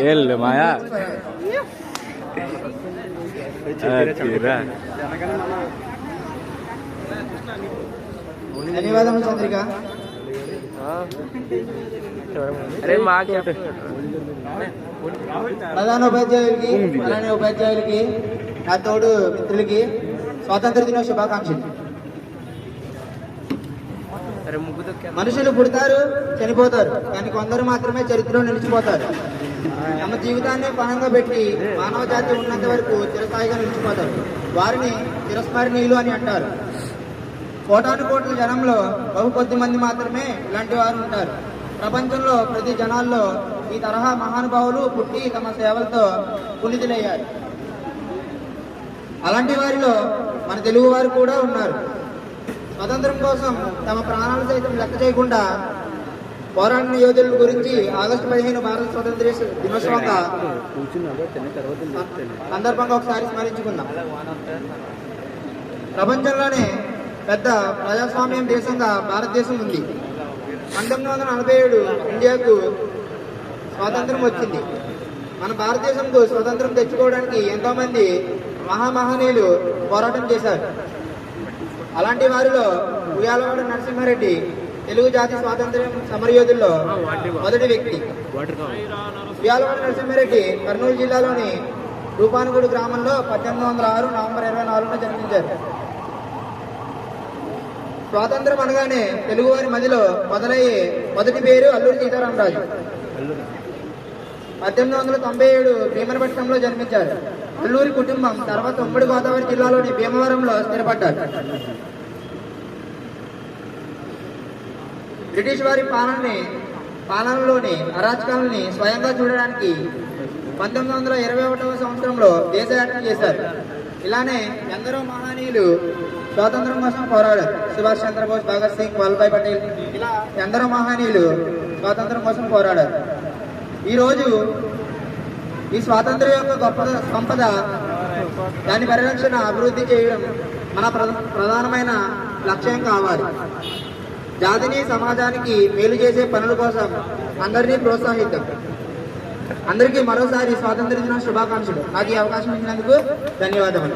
వెళ్ళు మాయా ధన్యవాదములు చంద్రిక. ప్రధాన ఉపాధ్యాయులకి, అలానే ఉపాధ్యాయులకి, నా తోడు మిత్రులకి స్వాతంత్ర దిన శుభాకాంక్షలు. మనుషులు పుడతారు, చనిపోతారు, కానీ కొందరు మాత్రమే చరిత్రలో నిలిచిపోతారు. తమ జీవితాన్ని పణంగా పెట్టి మానవ జాతి ఉన్నంత వరకు చిరస్థాయిగా నిలిచిపోతారు. వారిని చిరస్మరణీయులు అని అంటారు. కోటాను కోట్ల జనంలో బహు కొద్ది మంది మాత్రమే ఇలాంటి వారు ఉంటారు. ప్రపంచంలో ప్రతి జనాల్లో ఈ తరహా మహానుభావులు పుట్టి తమ సేవలతో పునీతులయ్యారు. అలాంటి వారిలో మన తెలుగు వారు కూడా ఉన్నారు. స్వతంత్రం కోసం తమ ప్రాణాలు సైతం లెక్క చేయకుండా పోరాడిన యోధుల గురించి ఆగస్టు 15 భారత స్వాతంత్ర్య దినోత్సవంగా సందర్భంగా ఒకసారి స్మరించుకుందాం. ప్రపంచంలోనే పెద్ద ప్రజాస్వామ్యం దేశంగా భారతదేశం ఉంది. 1947 ఇండియాకు స్వాతంత్రం వచ్చింది. మన భారతదేశంకు స్వతంత్రం తెచ్చుకోవడానికి ఎంతోమంది మహామహనీయులు పోరాటం చేశారు. అలాంటి వారిలో ఉయ్యాలవాడ నరసింహారెడ్డి తెలుగు జాతి స్వాతంత్ర్యం సమరయోధుల్లో మొదటి వ్యక్తి. ఉయ్యాలవాడ నరసింహారెడ్డి కర్నూలు జిల్లాలోని రూపానుగూడు గ్రామంలో 1806 నవంబర్ 24న జన్మించారు. స్వాతంత్రం అనగానే తెలుగువారి మధ్యలో మొదలయ్యే మొదటి పేరు అల్లూరి సీతారామరాజు. 1897 భీమనపట్నంలో జన్మించారు. అల్లూరి కుటుంబం తర్వాత ఉమ్మడి గోదావరి జిల్లాలోని భీమవరంలో స్థిరపడ్డారు. బ్రిటిష్ వారి పాలనలోని అరాచకాలని స్వయంగా చూడడానికి 1921వ సంవత్సరంలో దేశయాత్ర చేశారు. ఇలానే ఎందరో మహనీయులు స్వాతంత్రం కోసం పోరాడారు. సుభాష్ చంద్రబోస్, భగత్ సింగ్, వల్లభాయ్ పటేల్, ఇలా ఎందరో మహనీయులు స్వాతంత్రం కోసం పోరాడారు. ఈరోజు ఈ స్వాతంత్ర్యం యొక్క గొప్ప సంపద, దాని పరిరక్షణ, అభివృద్ధి చేయడం మన ప్రధానమైన లక్ష్యం కావాలి. జాతిని, సమాజానికి మేలు చేసే పనుల కోసం అందరినీ ప్రోత్సహిద్దాం. అందరికీ మరోసారి స్వాతంత్ర దిన శుభాకాంక్షలు. నాకు ఈ అవకాశం ఇచ్చినందుకు ధన్యవాదములు.